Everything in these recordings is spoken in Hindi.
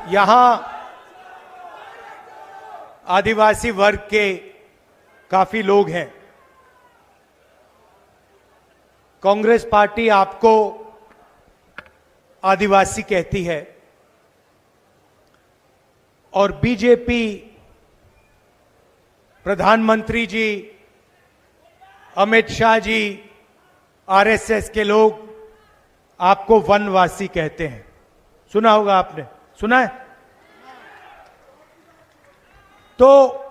यहां आदिवासी वर्ग के काफी लोग हैं। कांग्रेस पार्टी आपको आदिवासी कहती है और बीजेपी, प्रधानमंत्री जी, अमित शाह जी, आरएसएस के लोग आपको वनवासी कहते हैं। सुना होगा आपने, सुना है? तो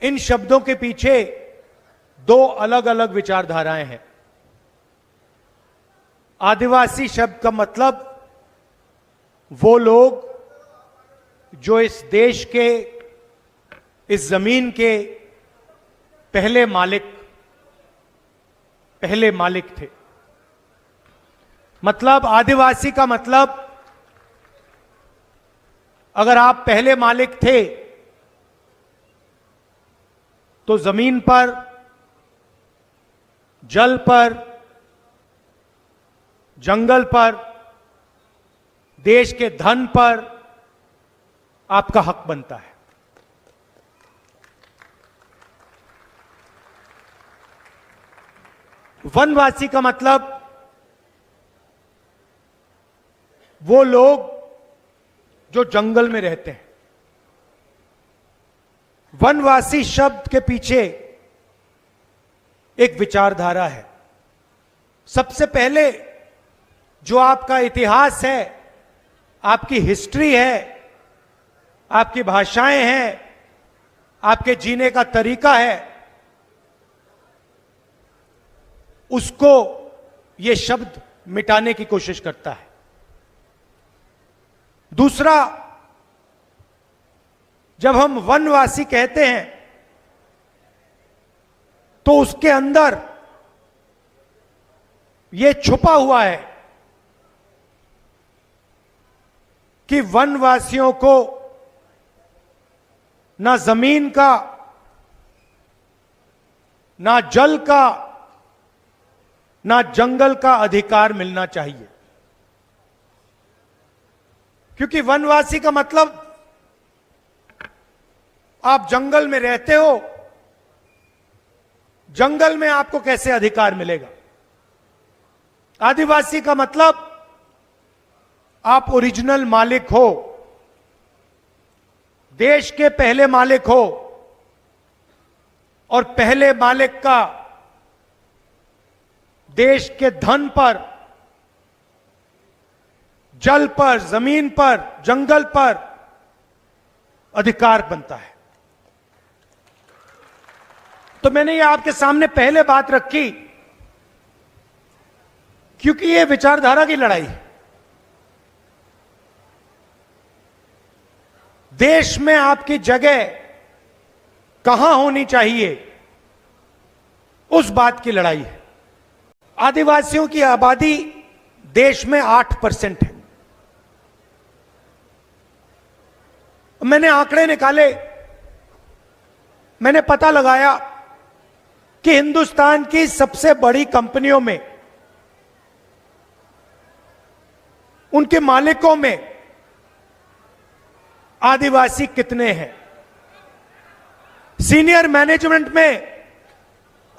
इन शब्दों के पीछे दो अलग अलग विचारधाराएं हैं। आदिवासी शब्द का मतलब वो लोग जो इस देश के, इस जमीन के पहले मालिक थे। मतलब आदिवासी का मतलब, अगर आप पहले मालिक थे तो जमीन पर, जल पर, जंगल पर, देश के धन पर आपका हक बनता है। वनवासी का मतलब वो लोग जो जंगल में रहते हैं। वनवासी शब्द के पीछे एक विचारधारा है। सबसे पहले जो आपका इतिहास है, आपकी हिस्ट्री है, आपकी भाषाएं हैं, आपके जीने का तरीका है, उसको यह शब्द मिटाने की कोशिश करता है। दूसरा, जब हम वनवासी कहते हैं तो उसके अंदर यह छुपा हुआ है कि वनवासियों को ना जमीन का, ना जल का, ना जंगल का अधिकार मिलना चाहिए। क्योंकि वनवासी का मतलब आप जंगल में रहते हो, जंगल में आपको कैसे अधिकार मिलेगा? आदिवासी का मतलब आप ओरिजिनल मालिक हो, देश के पहले मालिक हो, और पहले मालिक का देश के धन पर, जल पर, जमीन पर, जंगल पर अधिकार बनता है। तो मैंने ये आपके सामने पहले बात रखी क्योंकि ये विचारधारा की लड़ाई है। देश में आपकी जगह कहां होनी चाहिए, उस बात की लड़ाई है। आदिवासियों की आबादी देश में 8% है। मैंने आंकड़े निकाले, मैंने पता लगाया कि हिंदुस्तान की सबसे बड़ी कंपनियों में, उनके मालिकों में आदिवासी कितने हैं। सीनियर मैनेजमेंट में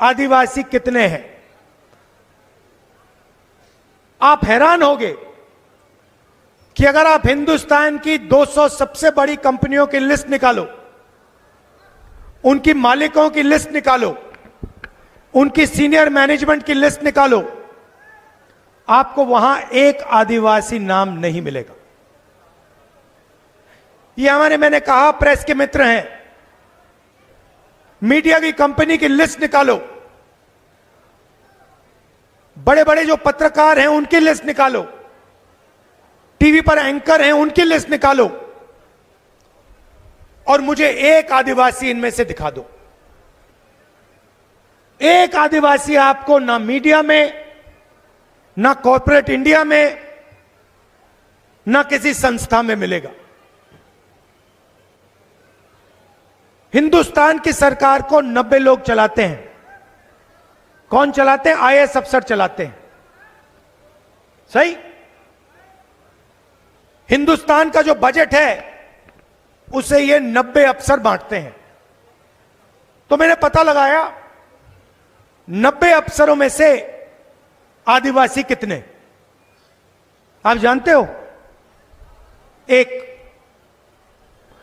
आदिवासी कितने हैं। आप हैरान होंगे कि अगर आप हिंदुस्तान की 200 सबसे बड़ी कंपनियों की लिस्ट निकालो, उनकी मालिकों की लिस्ट निकालो, उनकी सीनियर मैनेजमेंट की लिस्ट निकालो, आपको वहां एक आदिवासी नाम नहीं मिलेगा। ये हमारे, मैंने कहा, प्रेस के मित्र हैं। मीडिया की कंपनी की लिस्ट निकालो, बड़े बड़े जो पत्रकार हैं उनकी लिस्ट निकालो, टीवी पर एंकर हैं उनकी लिस्ट निकालो, और मुझे एक आदिवासी इनमें से दिखा दो। एक आदिवासी आपको ना मीडिया में, ना कॉर्पोरेट इंडिया में, ना किसी संस्था में मिलेगा। हिंदुस्तान की सरकार को 90 लोग चलाते हैं। कौन चलाते हैं? आईएएस अफसर चलाते हैं। सही? हिंदुस्तान का जो बजट है उसे ये 90 अफसर बांटते हैं। तो मैंने पता लगाया 90 अफसरों में से आदिवासी कितने, आप जानते हो? 1।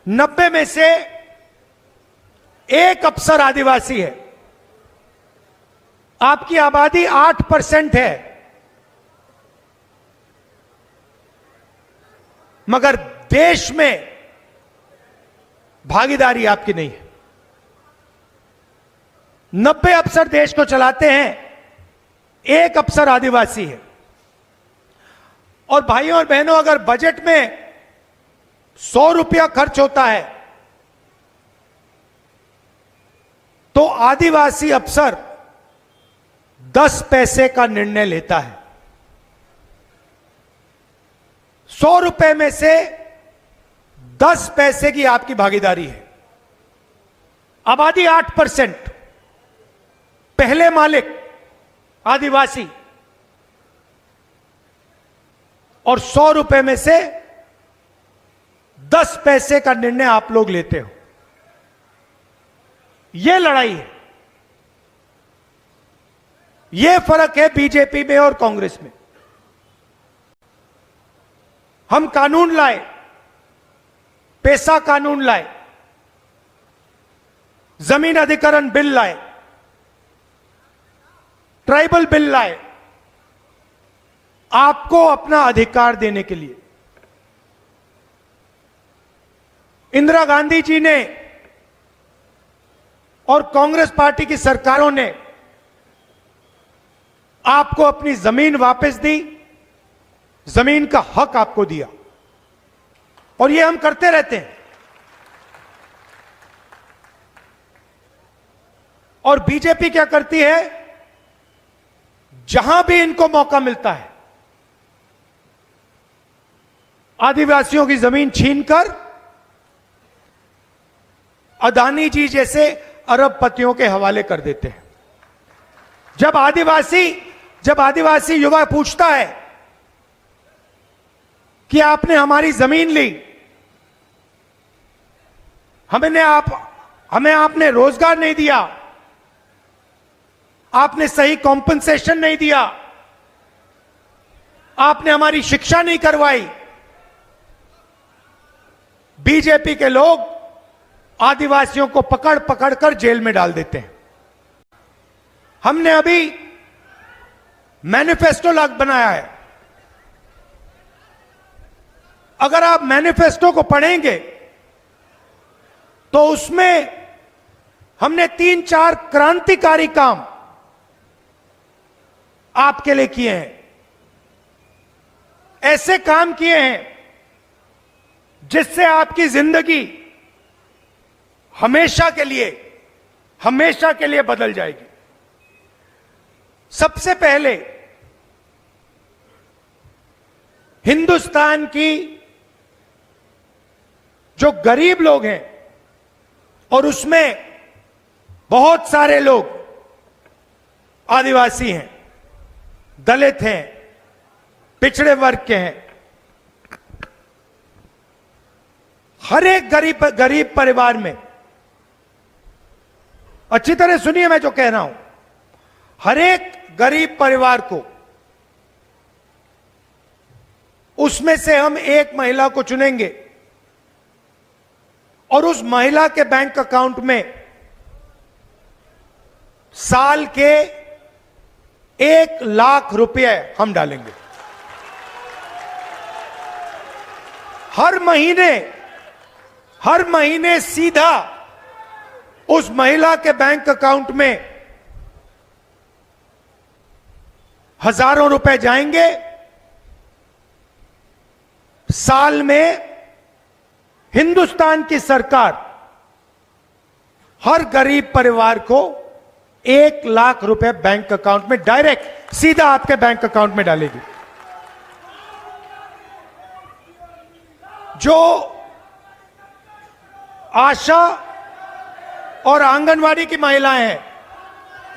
90 में से 1 अफसर आदिवासी है। आपकी आबादी 8% है, मगर देश में भागीदारी आपकी नहीं है। 90 अफसर देश को चलाते हैं, 1 अफसर आदिवासी है। और भाइयों और बहनों, अगर बजट में 100 रुपया खर्च होता है तो आदिवासी अफसर 10 पैसे का निर्णय लेता है। 100 रुपए में से 10 पैसे की आपकी भागीदारी है। आबादी 8%, पहले मालिक आदिवासी, और 100 रुपए में से 10 पैसे का निर्णय आप लोग लेते हो। यह लड़ाई है, यह फर्क है बीजेपी में और कांग्रेस में। हम कानून लाए, पैसा कानून लाए, जमीन अधिग्रहण बिल लाए, ट्राइबल बिल लाए, आपको अपना अधिकार देने के लिए। इंदिरा गांधी जी ने और कांग्रेस पार्टी की सरकारों ने आपको अपनी जमीन वापस दी, जमीन का हक आपको दिया, और ये हम करते रहते हैं। और बीजेपी क्या करती है? जहां भी इनको मौका मिलता है, आदिवासियों की जमीन छीनकर अदानी जी जैसे अरबपतियों के हवाले कर देते हैं। जब आदिवासी युवा पूछता है कि आपने हमारी जमीन ली, हमें आपने रोजगार नहीं दिया, आपने सही कॉम्पनसेशन नहीं दिया, आपने हमारी शिक्षा नहीं करवाई, बीजेपी के लोग आदिवासियों को पकड़ पकड़ कर जेल में डाल देते हैं। हमने अभी मैनिफेस्टो बनाया है। अगर आप मैनिफेस्टो को पढ़ेंगे तो उसमें हमने 3-4 क्रांतिकारी काम आपके लिए किए हैं। ऐसे काम किए हैं जिससे आपकी जिंदगी हमेशा के लिए बदल जाएगी। सबसे पहले हिंदुस्तान की जो गरीब लोग हैं, और उसमें बहुत सारे लोग आदिवासी हैं, दलित हैं, पिछड़े वर्ग के हैं, हर एक गरीब परिवार में, अच्छी तरह सुनिए मैं जो कह रहा हूं, हर एक गरीब परिवार को, उसमें से हम एक महिला को चुनेंगे और उस महिला के बैंक अकाउंट में साल के 1 लाख रुपए हम डालेंगे। हर महीने सीधा उस महिला के बैंक अकाउंट में हजारों रुपए जाएंगे। साल में हिंदुस्तान की सरकार हर गरीब परिवार को 1 लाख रुपए बैंक अकाउंट में डायरेक्ट सीधा आपके बैंक अकाउंट में डालेगी। जो आशा और आंगनवाड़ी की महिलाएं हैं,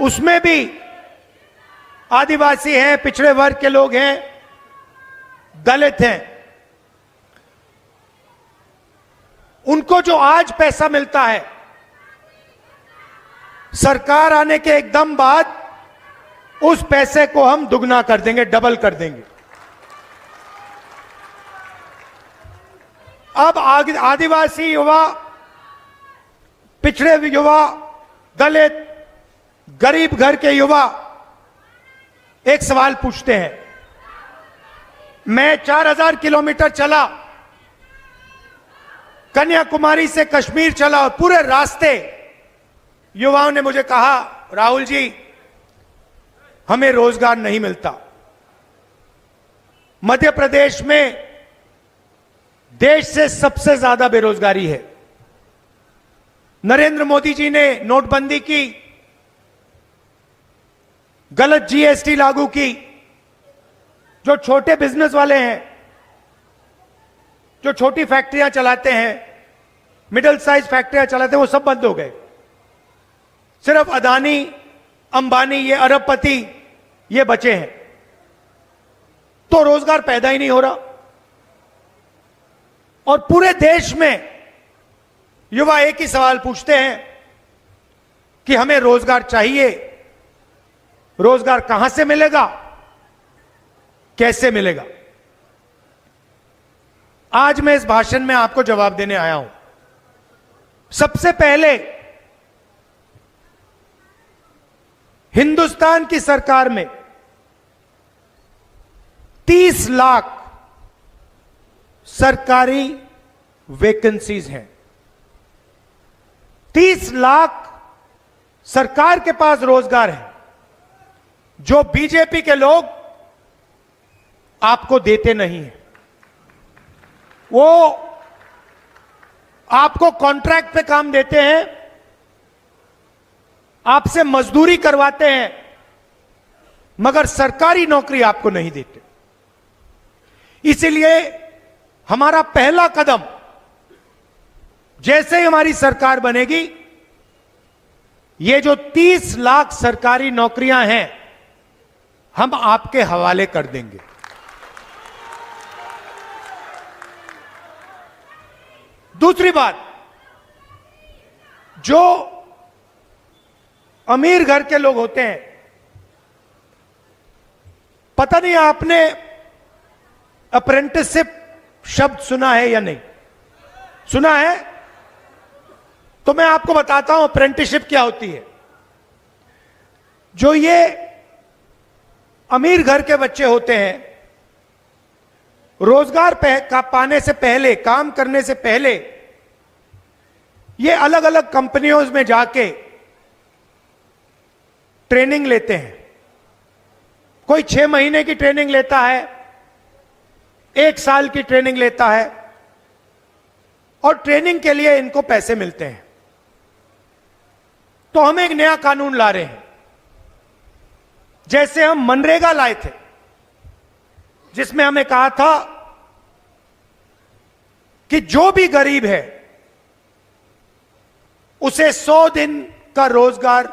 उसमें भी आदिवासी हैं, पिछड़े वर्ग के लोग हैं, दलित हैं। उनको जो आज पैसा मिलता है, सरकार आने के एकदम बाद उस पैसे को हम दुगना कर देंगे, डबल कर देंगे। अब आदिवासी युवा, पिछड़े युवा, दलित, गरीब घर के युवा एक सवाल पूछते हैं। मैं 4000 किलोमीटर चला, कन्याकुमारी से कश्मीर चला, और पूरे रास्ते युवाओं ने मुझे कहा, राहुल जी हमें रोजगार नहीं मिलता। मध्य प्रदेश में देश से सबसे ज्यादा बेरोजगारी है। नरेंद्र मोदी जी ने नोटबंदी की, गलत जीएसटी लागू की। जो छोटे बिजनेस वाले हैं, जो छोटी फैक्ट्रियां चलाते हैं, मिडिल साइज फैक्ट्रियां चलाते हैं, वो सब बंद हो गए। सिर्फ अदानी, अंबानी, ये अरबपति ये बचे हैं। तो रोजगार पैदा ही नहीं हो रहा। और पूरे देश में युवा एक ही सवाल पूछते हैं कि हमें रोजगार चाहिए। रोजगार कहां से मिलेगा, कैसे मिलेगा? आज मैं इस भाषण में आपको जवाब देने आया हूं। सबसे पहले हिंदुस्तान की सरकार में 30 लाख सरकारी वैकेंसीज हैं। 30 लाख सरकार के पास रोजगार है, जो बीजेपी के लोग आपको देते नहीं हैं। वो आपको कॉन्ट्रैक्ट पे काम देते हैं, आपसे मजदूरी करवाते हैं, मगर सरकारी नौकरी आपको नहीं देते। इसलिए हमारा पहला कदम, जैसे ही हमारी सरकार बनेगी, ये जो 30 लाख सरकारी नौकरियां हैं, हम आपके हवाले कर देंगे। दूसरी बात, जो अमीर घर के लोग होते हैं, पता नहीं आपने अप्रेंटिसशिप शब्द सुना है या नहीं सुना है? तो मैं आपको बताता हूं अप्रेंटिसशिप क्या होती है। जो ये अमीर घर के बच्चे होते हैं, रोजगार का पाने से पहले, काम करने से पहले, ये अलग अलग कंपनियों में जाके ट्रेनिंग लेते हैं। कोई 6 महीने की ट्रेनिंग लेता है, 1 साल की ट्रेनिंग लेता है, और ट्रेनिंग के लिए इनको पैसे मिलते हैं। तो हम एक नया कानून ला रहे हैं। जैसे हम मनरेगा लाए थे, जिसमें हमें कहा था कि जो भी गरीब है उसे 100 दिन का रोजगार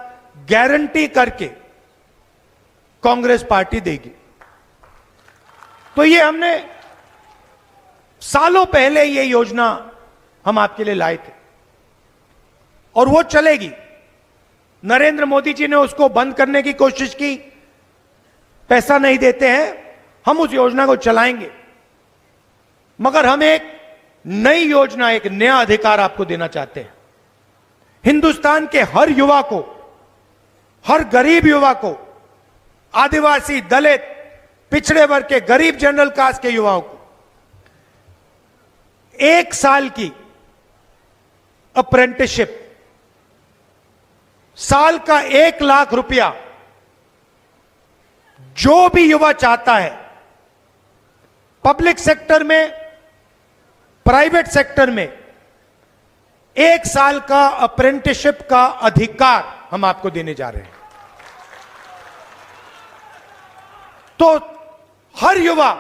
गारंटी करके कांग्रेस पार्टी देगी। तो ये हमने सालों पहले ये योजना हम आपके लिए लाए थे, और वो चलेगी। नरेंद्र मोदी जी ने उसको बंद करने की कोशिश की, पैसा नहीं देते हैं, हम उस योजना को चलाएंगे। मगर हम एक नई योजना, एक नया अधिकार आपको देना चाहते हैं। हिंदुस्तान के हर युवा को, हर गरीब युवा को, आदिवासी, दलित, पिछड़े वर्ग के, गरीब जनरल कास्ट के युवाओं को 1 साल की अप्रेंटिसशिप, साल का 1 लाख रुपया, जो भी युवा चाहता है, पब्लिक सेक्टर में, प्राइवेट सेक्टर में, 1 साल का अप्रेंटिसशिप का अधिकार हम आपको देने जा रहे हैं। तो हर युवा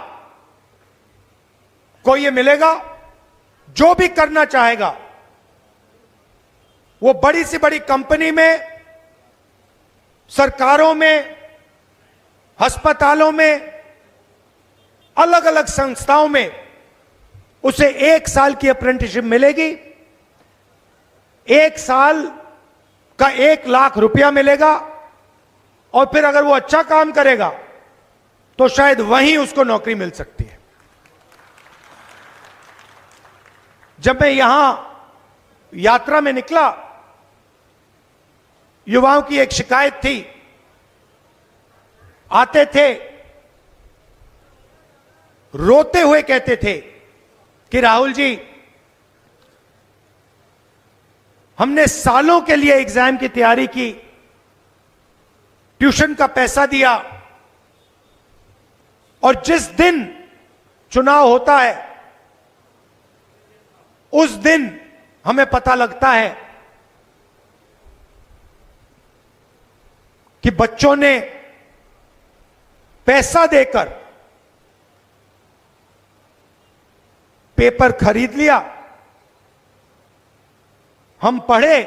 को यह मिलेगा। जो भी करना चाहेगा, वो बड़ी से बड़ी कंपनी में, सरकारों में, अस्पतालों में, अलग अलग संस्थाओं में उसे 1 साल की अप्रेंटिसशिप मिलेगी। 1 साल का 1 लाख रुपया मिलेगा, और फिर अगर वो अच्छा काम करेगा तो शायद वहीं उसको नौकरी मिल सकती है। जब मैं यहां यात्रा में निकला, युवाओं की एक शिकायत थी। आते थे, रोते हुए कहते थे कि राहुल जी, हमने सालों के लिए एग्जाम की तैयारी की, ट्यूशन का पैसा दिया, और जिस दिन चुनाव होता है उस दिन हमें पता लगता है कि बच्चों ने पैसा देकर पेपर खरीद लिया। हम पढ़े,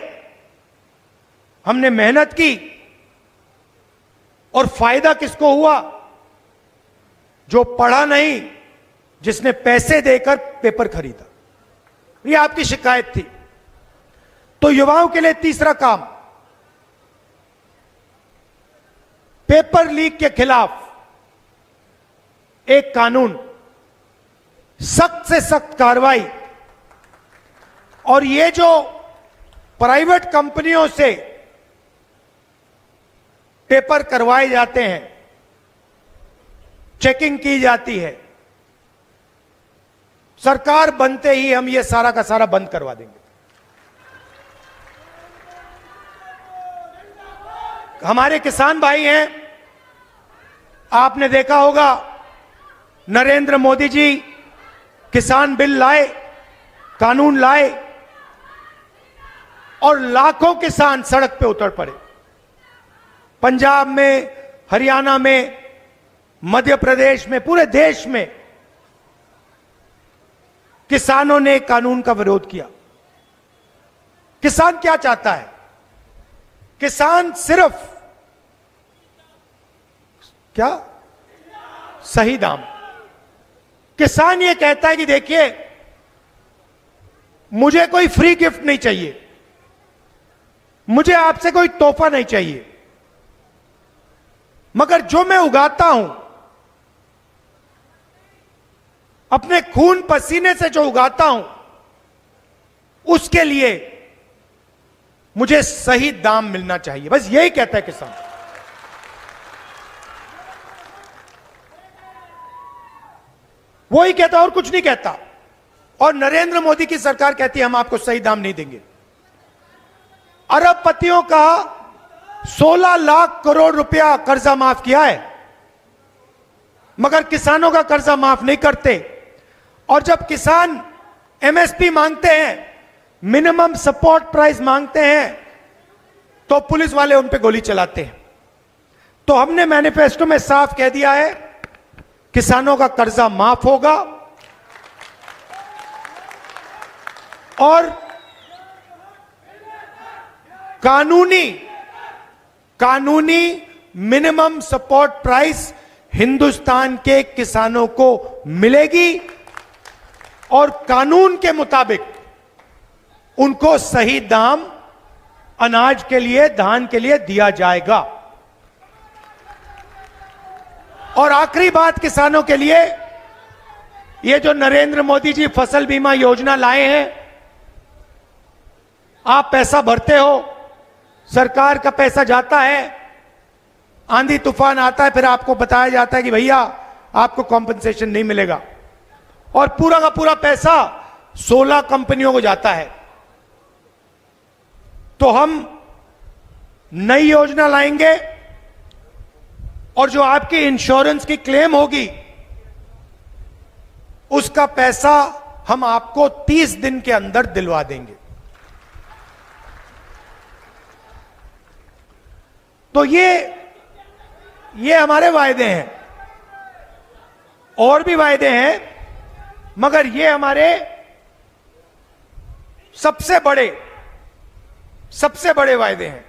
हमने मेहनत की, और फायदा किसको हुआ? जो पढ़ा नहीं, जिसने पैसे देकर पेपर खरीदा। यह आपकी शिकायत थी। तो युवाओं के लिए तीसरा काम, पेपर लीक के खिलाफ एक कानून, सख्त से सख्त कार्रवाई। और ये जो प्राइवेट कंपनियों से पेपर करवाए जाते हैं, चेकिंग की जाती है, सरकार बनते ही हम ये सारा का सारा बंद करवा देंगे। हमारे किसान भाई हैं, आपने देखा होगा नरेंद्र मोदी जी किसान बिल लाए, कानून लाए, और लाखों किसान सड़क पे उतर पड़े। पंजाब में, हरियाणा में, मध्य प्रदेश में, पूरे देश में किसानों ने कानून का विरोध किया। किसान क्या चाहता है? किसान सिर्फ क्या? सही दाम। किसान ये कहता है कि देखिए, मुझे कोई फ्री गिफ्ट नहीं चाहिए, मुझे आपसे कोई तोहफा नहीं चाहिए, मगर जो मैं उगाता हूं, अपने खून पसीने से जो उगाता हूं, उसके लिए मुझे सही दाम मिलना चाहिए। बस यही कहता है किसान। वो ही कहता, और कुछ नहीं कहता। और नरेंद्र मोदी की सरकार कहती है हम आपको सही दाम नहीं देंगे। अरबपतियों का 16 लाख करोड़ रुपया कर्जा माफ किया है, मगर किसानों का कर्जा माफ नहीं करते। और जब किसान एमएसपी मांगते हैं, मिनिमम सपोर्ट प्राइस मांगते हैं, तो पुलिस वाले उन पे गोली चलाते हैं। तो हमने मैनिफेस्टो में साफ कह दिया है, किसानों का कर्जा माफ होगा, और कानूनी मिनिमम सपोर्ट प्राइस हिंदुस्तान के किसानों को मिलेगी, और कानून के मुताबिक उनको सही दाम अनाज के लिए, धान के लिए दिया जाएगा। और आखिरी बात किसानों के लिए, ये जो नरेंद्र मोदी जी फसल बीमा योजना लाए हैं, आप पैसा भरते हो, सरकार का पैसा जाता है, आंधी तूफान आता है, फिर आपको बताया जाता है कि भैया आपको कॉम्पेंसेशन नहीं मिलेगा, और पूरा का पूरा पैसा 16 कंपनियों को जाता है। तो हम नई योजना लाएंगे, और जो आपकी इंश्योरेंस की क्लेम होगी, उसका पैसा हम आपको 30 दिन के अंदर दिलवा देंगे। तो ये हमारे वायदे हैं। और भी वायदे हैं, मगर ये हमारे सबसे बड़े वायदे हैं।